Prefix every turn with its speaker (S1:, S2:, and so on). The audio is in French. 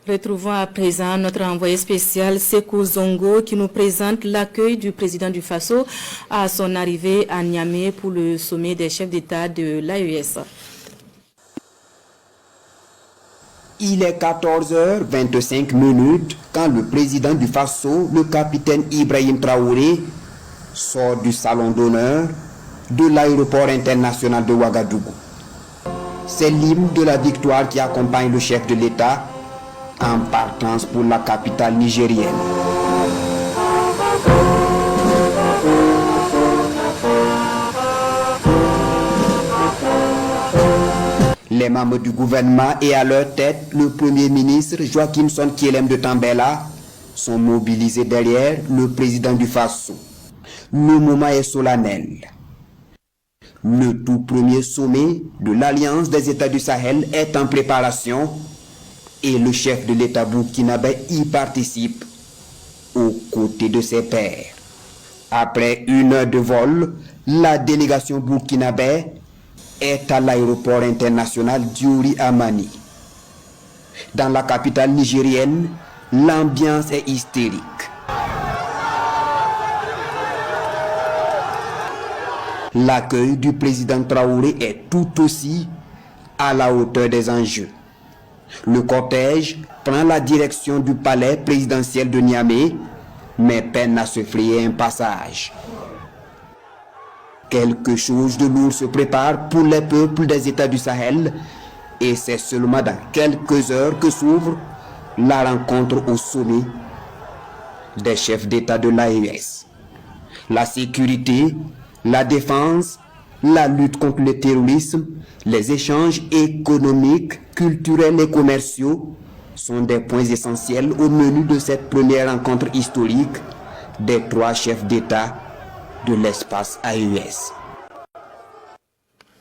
S1: Retrouvons à présent notre envoyé spécial Sekou Zongo qui nous présente l'accueil du président du Faso à son arrivée à Niamey pour le sommet des chefs d'État de l'AES.
S2: Il est 14h25 quand le président du Faso, le capitaine Ibrahim Traoré, sort du salon d'honneur de l'aéroport international de Ouagadougou. C'est l'hymne de la victoire qui accompagne le chef de l'État en partance pour la capitale nigérienne. Les membres du gouvernement et à leur tête, le Premier ministre Joachim Sonkielem de Tambela sont mobilisés derrière le président du Faso. Le moment est solennel. Le tout premier sommet de l'Alliance des États du Sahel est en préparation et le chef de l'État burkinabé y participe aux côtés de ses pairs. Après 1 heure de vol, la délégation burkinabé est à l'aéroport international Diori Amani. Dans la capitale nigérienne, l'ambiance est hystérique. L'accueil du président Traoré est tout aussi à la hauteur des enjeux. Le cortège prend la direction du palais présidentiel de Niamey, mais peine à se frayer un passage. Quelque chose de lourd se prépare pour les peuples des États du Sahel et c'est seulement dans quelques heures que s'ouvre la rencontre au sommet des chefs d'État de l'AES. La sécurité, la défense, la lutte contre le terrorisme, les échanges économiques, culturels et commerciaux sont des points essentiels au menu de cette première rencontre historique des 3 chefs d'État de l'espace AES.